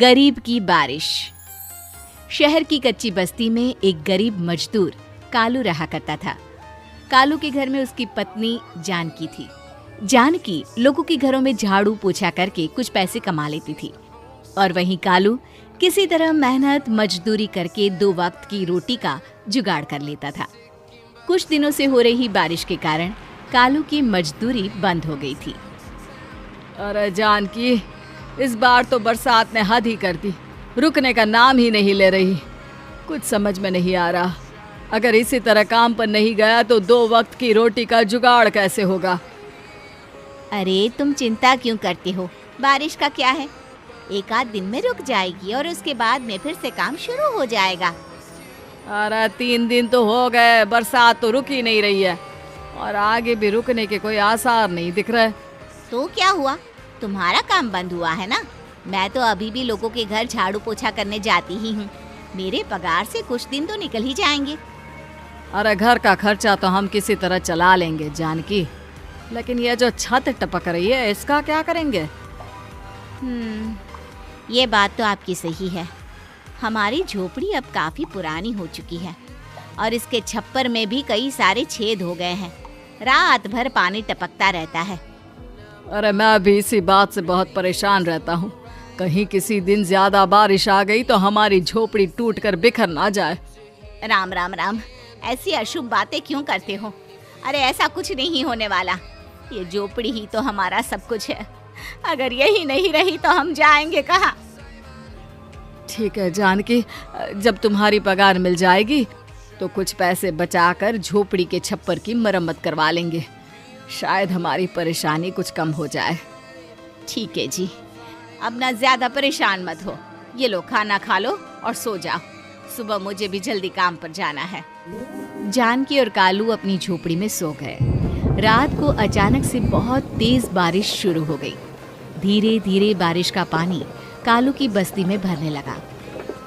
गरीब की बारिश। शहर की कच्ची बस्ती में एक गरीब मजदूर कालू रहा करता था। कालू के घर में उसकी पत्नी जानकी थी। जानकी लोगों के घरों में झाड़ू पोछा करके कुछ पैसे कमा लेती थी और वहीं कालू किसी तरह मेहनत मजदूरी करके 2 वक्त की रोटी का जुगाड़ कर लेता था। कुछ दिनों से हो रही बारिश के कारण कालू की मजदूरी बंद हो गई थी। अरे जानकी, इस बार तो बरसात ने हद ही कर दी, रुकने का नाम ही नहीं ले रही। कुछ समझ में नहीं आ रहा, अगर इसी तरह काम पर नहीं गया तो 2 वक्त की रोटी का जुगाड़ कैसे होगा। अरे तुम चिंता क्यों करते हो, बारिश का क्या है, 1 आध दिन में रुक जाएगी और उसके बाद में फिर से काम शुरू हो जाएगा। अरे 3 दिन तो हो गए, बरसात तो रुक ही नहीं रही है और आगे भी रुकने के कोई आसार नहीं दिख रहे। तो क्या हुआ, तुम्हारा काम बंद हुआ है ना। मैं तो अभी भी लोगों के घर झाड़ू पोछा करने जाती ही हूँ। मेरे पगार से कुछ दिन तो निकल ही जाएंगे। अरे घर का खर्चा तो हम किसी तरह चला लेंगे जानकी, लेकिन ये जो छत टपक रही है इसका क्या करेंगे। ये बात तो आपकी सही है। हमारी झोपड़ी अब काफी पुरानी हो चुकी है और इसके छप्पर में भी कई सारे छेद हो गए हैं। रात भर पानी टपकता रहता है। अरे मैं भी इसी बात से बहुत परेशान रहता हूँ। कहीं किसी दिन ज्यादा बारिश आ गई तो हमारी झोपड़ी टूट कर बिखर ना जाए। राम राम राम, ऐसी अशुभ बातें क्यों करते हो। अरे ऐसा कुछ नहीं होने वाला। ये झोपड़ी ही तो हमारा सब कुछ है। अगर यही नहीं रही तो हम जाएंगे कहाँ। ठीक है जानकी, जब तुम्हारी पगार मिल जाएगी तो कुछ पैसे बचाकर झोपड़ी के छप्पर की मरम्मत करवा लेंगे। शायद हमारी परेशानी कुछ कम हो जाए। ठीक है जी, अब ना ज्यादा परेशान मत हो। ये लो खाना खा लो और सो जाओ, सुबह मुझे भी जल्दी काम पर जाना है। जानकी और कालू अपनी झोपड़ी में सो गए। रात को अचानक से बहुत तेज बारिश शुरू हो गई। धीरे धीरे बारिश का पानी कालू की बस्ती में भरने लगा।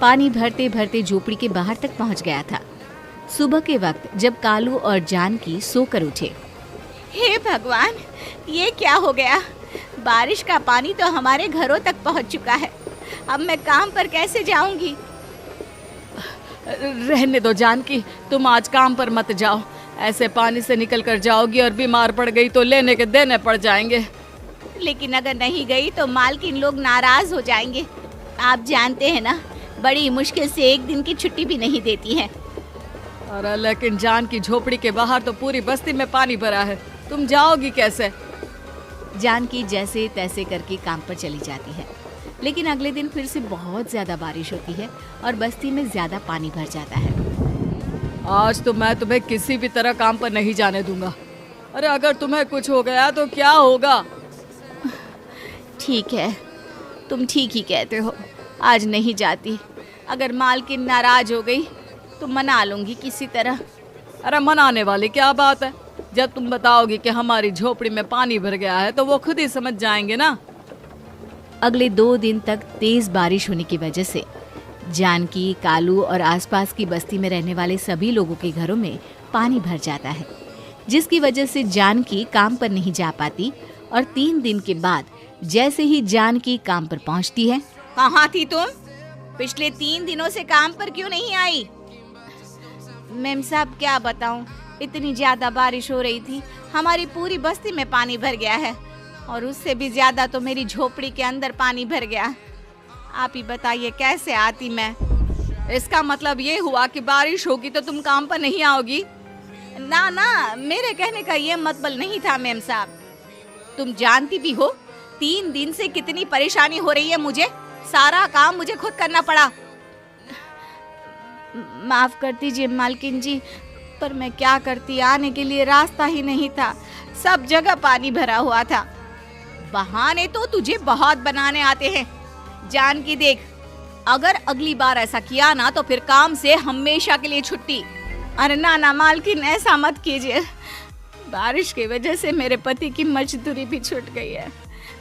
पानी भरते भरते झोपड़ी के बाहर तक पहुंच गया था। सुबह के वक्त जब कालू और जानकी सोकर उठे, हे भगवान, ये क्या हो गया। बारिश का पानी तो हमारे घरों तक पहुंच चुका है। अब मैं काम पर कैसे जाऊंगी। रहने दो जानकी, तुम आज काम पर मत जाओ। ऐसे पानी से निकल कर जाओगी और बीमार पड़ गई तो लेने के देने पड़ जाएंगे। लेकिन अगर नहीं गई तो मालकिन लोग नाराज हो जाएंगे। आप जानते हैं ना, बड़ी मुश्किल से 1 दिन की छुट्टी भी नहीं देती है। अरे लेकिन जानकी, झोपड़ी के बाहर तो पूरी बस्ती में पानी भरा है, तुम जाओगी कैसे। जानकी जैसे तैसे करके काम पर चली जाती है, लेकिन अगले दिन फिर से बहुत ज्यादा बारिश होती है और बस्ती में ज्यादा पानी भर जाता है। आज तो मैं तुम्हें किसी भी तरह काम पर नहीं जाने दूंगा। अरे अगर तुम्हें कुछ हो गया तो क्या होगा। ठीक है, तुम ठीक ही कहते हो, आज नहीं जाती। अगर मालकिन नाराज हो गई तो मना लूंगी किसी तरह। अरे मनाने वाली क्या बात है, जब तुम बताओगी कि हमारी झोपड़ी में पानी भर गया है तो वो खुद ही समझ जाएंगे ना। अगले 2 दिन तक तेज बारिश होने की वजह से जानकी, कालू और आसपास की बस्ती में रहने वाले सभी लोगों के घरों में पानी भर जाता है, जिसकी वजह से जानकी काम पर नहीं जा पाती। और 3 दिन के बाद जैसे ही जानकी काम पर पहुंचती है, कहाँ थी तुम? पिछले 3 दिनों से काम पर क्यों नहीं आई? मेम साहब क्या बताऊं, इतनी ज्यादा बारिश हो रही थी, हमारी पूरी बस्ती में पानी भर गया है और उससे भी ज्यादा तो मेरी झोपड़ी के अंदर पानी भर गया। आप ही बताइए कैसे आती मैं। इसका मतलब ये हुआ कि बारिश होगी तो तुम काम पर नहीं आओगी। ना ना, मेरे कहने का ये मतलब नहीं था मेम साहब। तुम जानती भी हो 3 दिन से कितनी परेशानी हो रही है मुझे। सारा काम मुझे खुद करना पड़ा। माफ कर दीजिए मालकिन जी, पर मैं क्या करती, आने के लिए रास्ता ही नहीं था, सब जगह पानी भरा हुआ था। बहाने तो तुझे बहुत बनाने आते हैं। जानकी देख, अगर अगली बार ऐसा किया ना तो फिर काम से हमेशा के लिए छुट्टी। अरे ना ना मालकिन, ऐसा मत कीजिए। बारिश की वजह से मेरे पति की मजदूरी भी छूट गई है।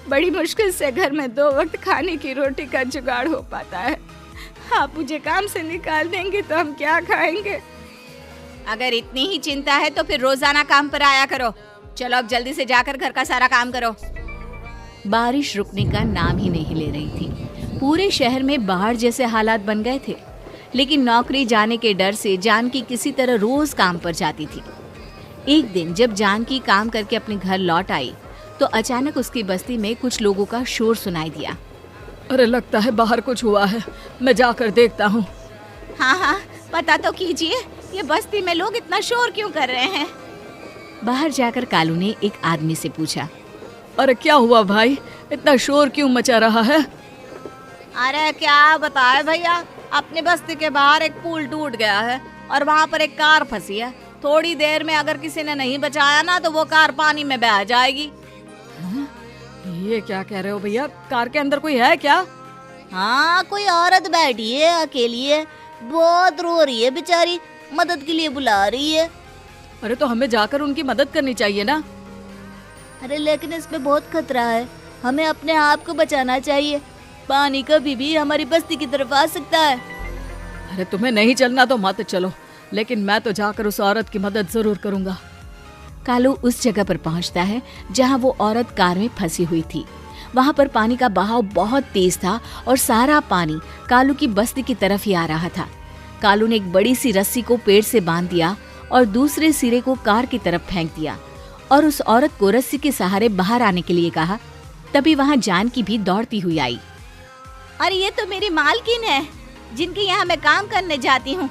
बड़ी मुश्किल से घर में 2 वक्त खाने की रोटी का जुगाड़ हो पाता है। आप मुझे काम से निकाल देंगे तो हम क्या खाएंगे। अगर इतनी ही चिंता है तो फिर रोजाना काम पर आया करो। चलो अब जल्दी से जाकर घर का सारा काम करो। बारिश रुकने का नाम ही नहीं ले रही थी। पूरे शहर में बाढ़ जैसे हालात बन गए थे, लेकिन नौकरी जाने के डर से जानकी किसी तरह रोज काम पर जाती थी। एक दिन जब जानकी काम करके अपने घर लौट आई तो अचानक उसकी बस्ती में कुछ लोगों का शोर सुनाई दिया। अरे लगता है बाहर कुछ हुआ है, मैं जाकर देखता हूँ। हाँ हाँ, पता तो कीजिए, ये बस्ती में लोग इतना शोर क्यों कर रहे हैं? बाहर जाकर कालू ने एक आदमी से पूछा। अरे क्या हुआ भाई, इतना शोर क्यों मचा रहा है? अरे क्या बताए भैया, अपने बस्ती के बाहर एक पुल टूट गया है और वहाँ पर एक कार फंसी है। थोड़ी देर में अगर किसी ने नहीं बचाया ना तो वो कार पानी में बह जाएगी। ये क्या कह रहे हो भैया, कार के अंदर कोई है क्या? हाँ, कोई औरत बैठी है, अकेली है, बहुत रो रही है बेचारी, मदद के लिए बुला रही है। अरे तो हमें जाकर उनकी मदद करनी चाहिए ना। अरे लेकिन इसमें बहुत खतरा है, हमें अपने आप को बचाना चाहिए। पानी कभी भी हमारी बस्ती की तरफ आ सकता है। अरे तुम्हें नहीं चलना तो मत चलो, लेकिन मैं तो जाकर उस औरत की मदद जरूर करूंगा। कालू उस जगह पर पहुंचता है जहां वो औरत कार में फंसी हुई थी। वहां पर पानी का बहाव बहुत तेज था और सारा पानी कालू की बस्ती की तरफ ही आ रहा था। कालू ने एक बड़ी सी रस्सी को पेड़ से बांध दिया और दूसरे सिरे को कार की तरफ फेंक दिया और उस औरत को रस्सी के सहारे बाहर आने के लिए कहा। तभी वहां जानकी भी दौड़ती हुई आई। अरे ये तो मेरी मालकिन है, जिनके यहाँ मैं काम करने जाती हूँ।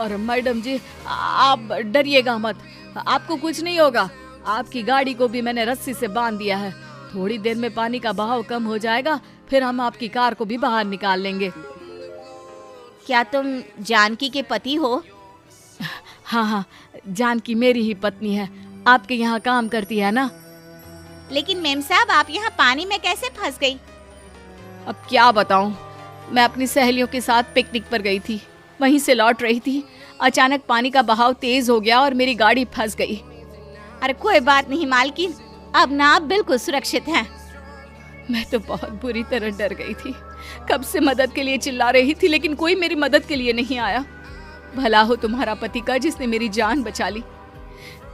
और मैडम जी, आप डरिएगा मत, आपको कुछ नहीं होगा। आपकी गाड़ी को भी मैंने रस्सी से बांध दिया है। थोड़ी देर में पानी का बहाव कम हो जाएगा, फिर हम आपकी कार को भी बाहर निकाल लेंगे। क्या तुम जानकी के पति हो? हाँ हाँ, जानकी मेरी ही पत्नी है, आपके यहाँ काम करती है ना। लेकिन मेम साहब, आप यहाँ पानी में कैसे फंस गई? अब क्या बताऊं, मैं अपनी सहेलियों के साथ पिकनिक पर गई थी, वहीं से लौट रही थी। अचानक पानी का बहाव तेज हो गया और मेरी गाड़ी फंस गई। अरे कोई बात नहीं मालकिन, अब ना आप बिल्कुल सुरक्षित हैं। मैं तो बहुत बुरी तरह डर गई थी, कब से मदद के लिए चिल्ला रही थी, लेकिन कोई मेरी मदद के लिए नहीं आया। भला हो तुम्हारा पति का जिसने मेरी जान बचा ली।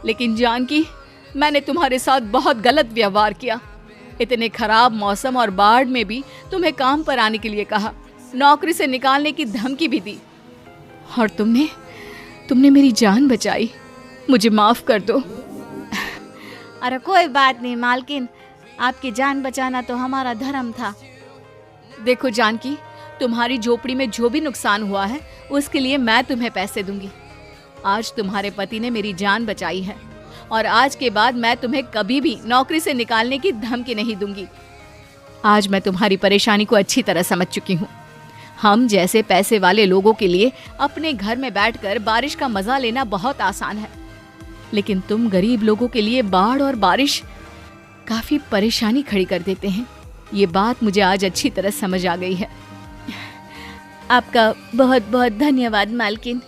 लेकिन जानकी, मैंने तुम्हारे साथ बहुत गलत व्यवहार किया। इतने खराब मौसम और बाढ़ में भी तुम्हें काम पर आने के लिए कहा, नौकरी से निकालने की धमकी भी दी, और तुमने मेरी जान बचाई। मुझे माफ कर दो। अरे कोई बात नहीं मालकिन, आपकी जान बचाना तो हमारा धर्म था। देखो जानकी, तुम्हारी झोपड़ी में जो भी नुकसान हुआ है उसके लिए मैं तुम्हें पैसे दूंगी। आज तुम्हारे पति ने मेरी जान बचाई है और आज के बाद मैं तुम्हें कभी भी नौकरी से निकालने की धमकी नहीं दूंगी। आज मैं तुम्हारी परेशानी को अच्छी तरह समझ चुकी हूँ। हम जैसे पैसे वाले लोगों के लिए अपने घर में बैठकर बारिश का मजा लेना बहुत आसान है, लेकिन तुम गरीब लोगों के लिए बाढ़ और बारिश काफी परेशानी खड़ी कर देते हैं। ये बात मुझे आज अच्छी तरह समझ आ गई है। आपका बहुत बहुत धन्यवाद मालकिन।